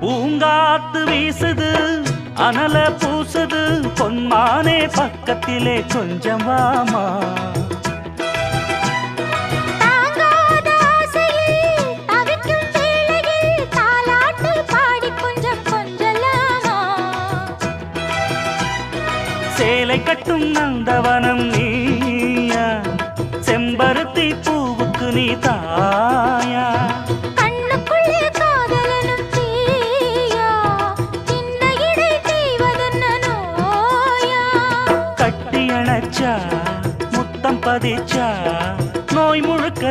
பூங்காத்து வீசுது அனல பூசுது பொன்மானே பக்கத்திலே கொஞ்சம் வாமா. சேலை கட்டும் நந்தவனம் நீயா, செம்பருத்தி பூவுக்கு நீ தாயா. கண்ணுக்குள்ளே காதலனும் தீயா, சின்ன இடை தீவதென்ன நோயா. கட்டி அணைச்சா முத்தம் பதிச்சா நோய் முழுக்க